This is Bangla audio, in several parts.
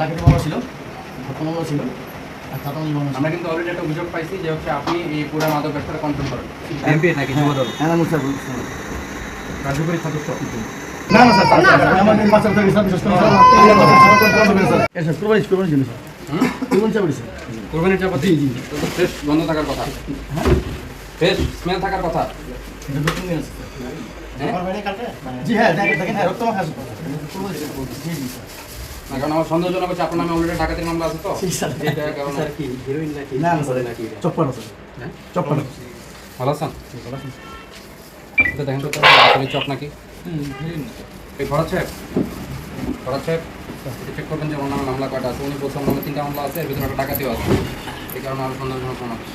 ডাকাতি মামলা ছিল, হত্যা মামলা ছিল, আর চাঁদাবাজি মামলা ছিল। আমরা কিন্তু অলরেডি একটা অভিযোগ পাইছি যে হচ্ছে আপনি এই পুরো মাদক ব্যবসাটা কন্ট্রোল করেন। এমপি নাকি যুবদল? হ্যাঁ, মুস্তাফ কার্যকরী সদস্য? না না স্যার, আমার বাচ্চা থেকে স্যার বিশেষ করে স্যার কুরবানি জন্য স্যার কুরবানি চাপড়ি স্যার কোরবানির চাপাতি? জি। তো ফ্রেশ গন্ধ থাকার কথা, হ্যাঁ ফ্রেশ স্মেল থাকার কথা। এটা নতুন নিয়ে আসছে হ্যাঁ জি, হ্যাঁ দেখেন হ্যাঁ রক্ত মাখা আছে কুরবানি জি জি স্যার। না, কারণ আমার সন্দেহজনক হচ্ছে আপনার নামে অলরেডি ডাকাতির মামলা আছে তো। জি স্যার। এটা কারণ কি হিরোইন নাকি না না স্যার, চপ্পল স্যার, হ্যাঁ চপ্পল ভালো আছেন? এটা দেখেন তো আসলে চপ নাকি? এই ফরাদ সাহেব চেক করবেন যে ওনার নামে মামলা কয়টা আছে। উনি প্রথম নামে 3টা মামলা আছে, এর ভিতরে একটা ডাকাতিও আছে। এই কারণে আরো সন্দেহজনক মনে হচ্ছে।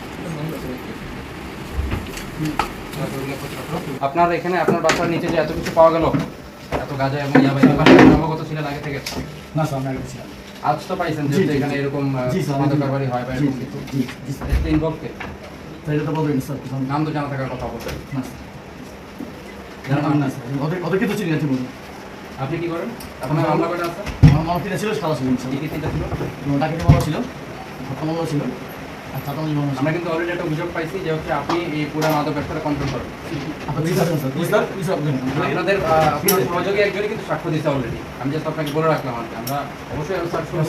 আপনার এখানে আপনার বাসার নিচে যে এত কিছু পাওয়া গেল, এত গাঁজা এবং ইয়াবা, এই বাসায় অবগত ছিলেন আগে থেকে? না স্যার, আমি আগে ছিলাম। আজ তো পাইছেন যে জি, জি, এখানে এরকম জি, স্যার, মাদক কারবারি হয় বা জি, এরকম কিছু? জি, জি স্যার। এতে ইনভলভ কে? স্যার এটা তো বলবেন স্যার, নাম তো জানা থাকার কথা অবশ্যই। না স্যার, না স্যার, ওদের কিন্তু চিনি আছে বলুন। আপনি কি করেন? আপনার মামলা কয়টা আছে? আমার মামলা তিনটা ছিল, সাদা ছিল স্যার। কি কি 3টা ছিল? ডাকাতি মামলা ছিল, হত্যা মামলা ছিল, আর চাঁদাবাজি মামলা ছিল। আমরা কিন্তু অলরেডি একটা অভিযোগ পাইছি যে হচ্ছে আপনি এই পুরো মাদক ব্যবসাটা কন্ট্রোল করেন। আপনার ঠিক আছে স্যার, জি স্যার, জি স্যার, বলুন। আপনাদের আপনার সহযোগী একজনই কিন্তু সাক্ষ্য দিচ্ছে অলরেডি। আমি জাস্ট আপনাকে বলে রাখলাম আর কি। আমরা অবশ্যই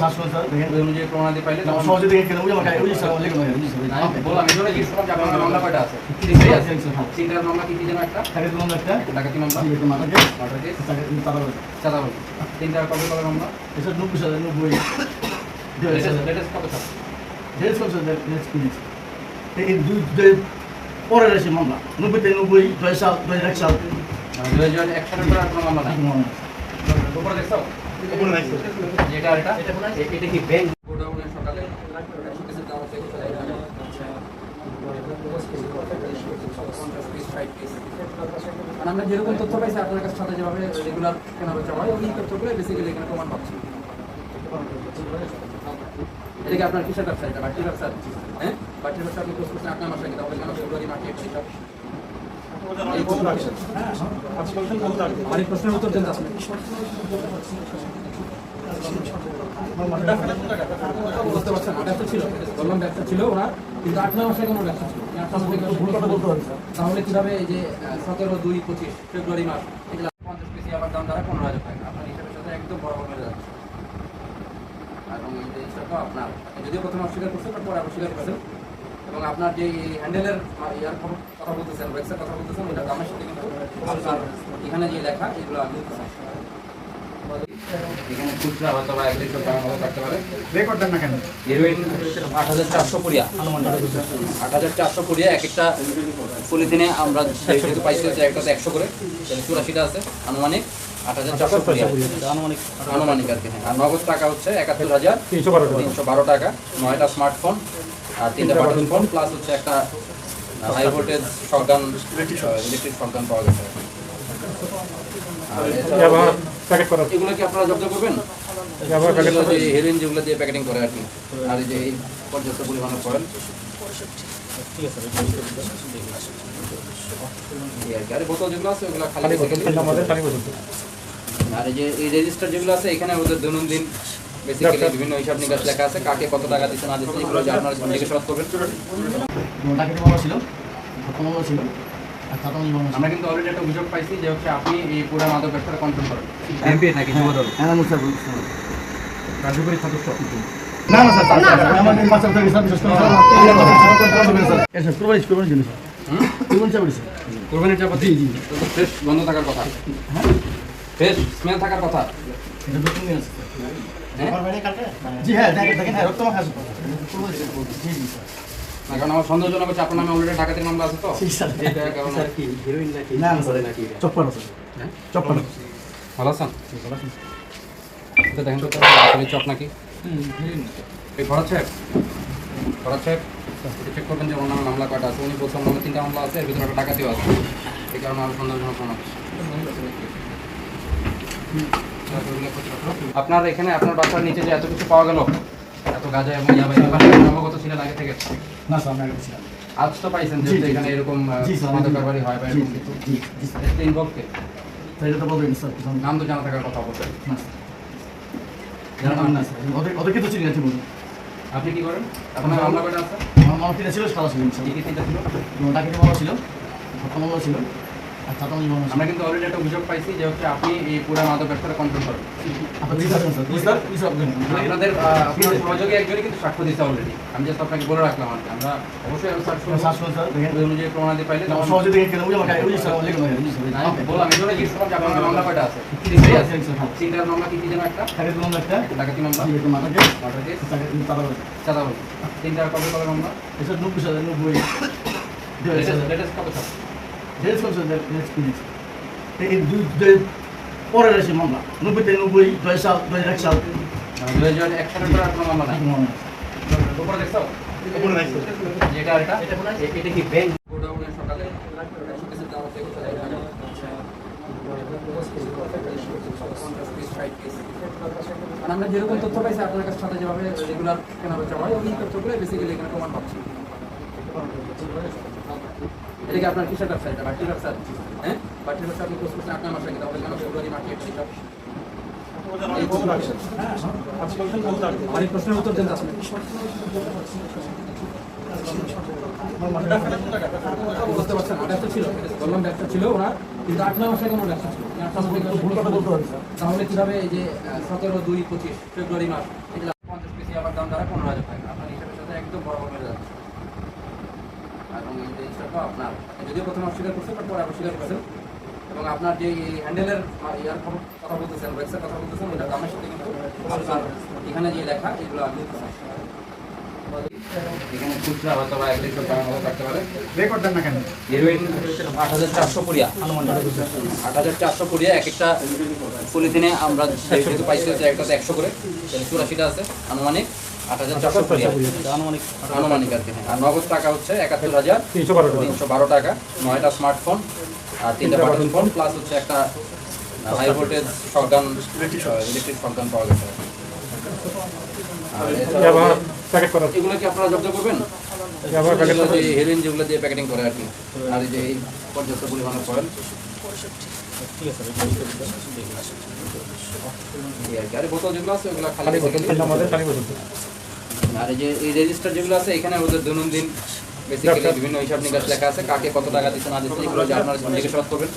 শ্বাস করুন স্যার, দেখেন। ওই অনুযায়ী প্রমাণাদি পাইলে আমার সহজে দেখে কেন বুঝে আমাকে ওই স্যার আমার লেগে আমি বললাম এই জন্য জিজ্ঞেস করলাম যে আপনার মামলা কয়টা আছে? তিনটার মামলা কি কি যেন? একটা ডাকাতি মামলা একটা, ডাকাতি মামলা, জি একটা মাথাকে, মার্ডার কেস, চাঁদাবাজি। চাঁদাবাজি। তিনটার কবে কবে মামলা? এসব 90,000 লেটেস্ট কত সাল? ডেস করছে ডেস কিনেছে এই দুই পরের এসে মামলা 90 2 সাল 2001 সাল 2001 সালের পর আর কোনো মামলা নাই? মামলা উপরে দেখছো? যেটা এটা কি ব্যাংক গোডাউনে সকালে 100 কেসের দাম আছে 50 পিস 60 পিস। আর আমরা যেরকম তথ্য পাইছি আপনার কাছে সাথে যেভাবে রেগুলার কেনা বেচা হয় ওই তথ্যগুলো বেসিক্যালি এখানে প্রমাণ পাচ্ছি। এটা কি আপনার কিসের ব্যবসা? এটা বাটির ব্যবসা? হ্যাঁ, বাটির ব্যবসা আপনি খোঁজ করছেন আপনার মাসে কি? তাহলে কেন ফেব্রুয়ারি মার্কেট ছিল? অনেক প্রশ্নের উত্তর দেন আপনি। বুঝতে পারছেন? ব্যবসা ছিল, বললাম ব্যবসা ছিল ওনার, কিন্তু 8-9 মাসে কোনো ব্যবসা ছিল। তাহলে কিভাবে এই যে 17-2-25 ফেব্রুয়ারি মাস এগুলো 50 পিসি আবার দাম দ্বারা 15,000 টাকা আপনার হিসাবের সাথে একদম বরাবর মিলে যাচ্ছে। এবং এই জিনিসটা আপনার যদিও প্রথমে অস্বীকার করছেন তারপর অস্বীকার করছেন, এবং আপনার যে হ্যান্ডেলের ইয়ার কথা বলতেছেন, ওয়েবসাইট কথা বলতেছেন, ওইটা দামের সাথে কিন্তু আপনার এখানে যে লেখা এগুলো আমি এখানে খুচরা হয়তো বা 1-1.5 টাকার মতো থাকতে পারে। রেকর্ড দেন না কেন? হিরোইন 8,400 পুরিয়া, 8,400 পুরিয়া এক একটা পলিথিনে আমরা যেহেতু পাইছি যে একটাতে 100 করে, তাহলে 84টা আছে, আনুমানিক 8,400 পুরিয়া আনুমানিক আর কি। হ্যাঁ, আর নগদ টাকা হচ্ছে 71,312 টাকা, 9টা স্মার্টফোন আর 3টা বাটন ফোন প্লাস হচ্ছে একটা high voltage shotgun, electric shotgun পাওয়া গেছে। এগুলো কি আপনারা জব্দ করবেন? যে হেরোইন যেগুলো দিয়ে প্যাকেটিং করে আর কি, আর এই যে এই পর্যাপ্ত পরিমাণের ফয়েল আর বোতল যেগুলো আছে ওগুলো খালি। আর এই যে এই রেজিস্টার যেগুলো আছে এখানে ওদের দৈনন্দিন বেসিক্যালি বিভিন্ন হিসাব নিকাশ লেখা আছে, কাকে কত টাকা দিচ্ছে না দিচ্ছে এগুলো যে আপনারা জিজ্ঞাসাবাদ করবেন। ডাকাতি মামলা ছিল, হত্যা মামলা ছিল, আর চাঁদাবাজি মামলা ছিল। আমরা কিন্তু অলরেডি একটা অভিযোগ পাইছি যে হচ্ছে আপনি এই পুরো মাদক ব্যবসাটা কন্ট্রোল করেন। এমপি নাকি যুবদল? হ্যাঁ, মুস্তাফ কার্যকরী সদস্য? না না স্যার, আমার বাচ্চা থেকে স্যার বিশেষ করে স্যার এসব কুরবানি জন্য স্যার কুরবানি চাপড়ি স্যার কোরবানির চাপাতি? জি। তো ফ্রেশ গন্ধ থাকার কথা, হ্যাঁ ফ্রেশ স্মেল থাকার কথা। এটা নতুন নিয়ে আসছে হ্যাঁ, জি, হ্যাঁ দেখেন হ্যাঁ রক্ত মাখা আছে জি জি স্যার। না, কারণ আমার সন্দেহজনক হচ্ছে আপনার নামে অলরেডি ডাকাতির মামলা আছে তো। জি স্যার। এটা কারণ কি হিরোইন নাকি না স্যার, চপ্পল স্যার, হ্যাঁ চপ্পল ভালো আছেন? এটা দেখেন তো আসলে চপ নাকি? এই ফরাদ সাহেব চেক করবেন যে ওনার নামে মামলা কয়টা আছে। উনি প্রথম নামে 3টা মামলা আছে, এর ভিতরে একটা ডাকাতিও আছে। এই কারণে আরো সন্দেহজনক মনে হচ্ছে। আপনার এখানে আপনার বাসার নিচে যে এত কিছু পাওয়া গেল, এত গাঁজা এবং ইয়াবা, এই বাসায় অবগত ছিলেন আগে থেকে? না স্যার, আমি আগে ছিলাম। আজ তো পাইছেন যে জি, জি, এখানে এরকম জি স্যার, মাদক কারবারি হয় বা এরকম কিছু? জি জি স্যার। এতে ইনভলভ কে? স্যার এটা তো বলবেন স্যার, নাম তো জানা থাকার কথা অবশ্যই। না না স্যার ওদের কিন্তু চিনি আছে বলুন আপনি কি করেন? আপনার মামলা কয়টা আছে? আমার মামা কিনা ছিল সাদা ছিল কি কি তিনটা ছিল? ডাকিনি মামলা ছিল হত্যা মামলা ছিল আর চাতামি মামলা ছিল আমরা কিন্তু অলরেডি একটা অভিযোগ পাইছি যে হচ্ছে আপনি এই পুরো মাদক ব্যবসাটা কন্ট্রোল করেন। আপনার ঠিক আছে স্যার আপনাদের আপনার সহযোগী একজনই কিন্তু সাক্ষ্য দিয়েছে অলরেডি। আমি জাস্ট আপনাকে বলে রাখলাম আর কি। আমরা অবশ্যই সার্চ করব। শ্বাস করুন স্যার দেখেন ওই অনুযায়ী প্রমাণাদি পাইলে তখন সহজে দেখে কেন বুঝে আমাকে বুঝি স্যার লেগে নয় বুঝি স্যার আমি বললাম এই জন্য জিজ্ঞেস করলাম যে আপনার মামলা কয়টা আছে? তিনটার মামলা কি কি যেন একটা? তাকে দিলাম একটা ডাকাতি মামলা, একটু মাথাকে মার্ডার কেস, তাকে তারা চাঁদাবাজি। তিনটার কবে কবে মামলা? এসব 90,090 লেটেস্ট কবে সব? ডেস করছে ডেস কিনেছে এই দুই পরের এসে মামলা 90-90 2 সাল 2001 সাল 2001 সালের পর আপনার মামলা নাই। উপরে দেখছো? যেটা এটা এটা কি ব্যাংক? গোডাউনে সকালে 100 কেসের দাম আছে 60 কেস। আর আমরা যেরকম তথ্য পাইছি আপনার কাছে সাথে যেভাবে রেগুলার কেনা বেচা হয় ওই তথ্যগুলো বেসিক্যালি এখানে প্রমাণ পাচ্ছি। এটা কি আপনার কিসের ব্যবসা? এটা বাটির ব্যবসা? হ্যাঁ বাটির ব্যবসা আপনি কোর্স করছেন 8 মাস আগে, তাহলে কেন ফেব্রুয়ারি মার্কেট ছিল? অনেক প্রশ্নের উত্তর দেন আসলে। বুঝতে পারছেন ব্যবসা ছিল, বললাম ব্যবসা ছিল ওরা, কিন্তু 8-9 মাস আগে আমার ব্যবসা ছিল। 8 মাস আগে ভুল কথা বলতে হবে তাহলে কিভাবে এই যে 17-2-25 ফেব্রুয়ারি মাস এগুলো 50 কেজি আবার দাম দ্বারা 15,000 টাকা আপনার হিসাবের সাথে একদম বরাবর মিলে যাচ্ছে। এবং এই জিনিসটা আপনার যদিও প্রথমে অস্বীকার করছেন বাট পরে আবার স্বীকার করেছেন। এবং আপনার যে হ্যান্ডেলের ইয়ার কথা বলতেছেন, ওয়েবসাইট কথা বলতেছেন, ওইটা দামের সাথে কিন্তু আপনার এখানে যে লেখা এগুলো মিলতেছে। এখানে খুচরা হয়তো বা 1 লিটার টাকা মতো থাকতে পারে। রেকর্ড দেন না কেন হিরোইন 8,400 কোরিয়া, 8,400 কোরিয়া এক একটা পলিথিনে আমরা যেহেতু পাইছি যে একটাতে 100 করে, তাহলে 84টা আছে আনুমানিক 8,400 কোরিয়া আনুমানিক আর কি। আর নগদ টাকা হচ্ছে 71,312 টাকা, 9টা স্মার্টফোন আর 3টা বাটন ফোন প্লাস হচ্ছে একটা high voltage shotgun electric shotgun পাওয়া গেছে। এগুলো কি আপনারা জব্দ করবেন? যে হেরোইন যেগুলো দিয়ে প্যাকেটিং করে আর কি, আর এই যে এই পর্যাপ্ত পরিমাণের ফয়েল আর বোতল যেগুলো আছে ওগুলো খালি আর এই যে এই রেজিস্টার যেগুলো আছে এখানে ওদের দৈনন্দিন বেসিক্যালি বিভিন্ন হিসাব নিকাশ লেখা আছে, কাকে কত টাকা দিচ্ছে না দিচ্ছে এগুলো যে আপনারা জিজ্ঞাসাবাদ করবেন।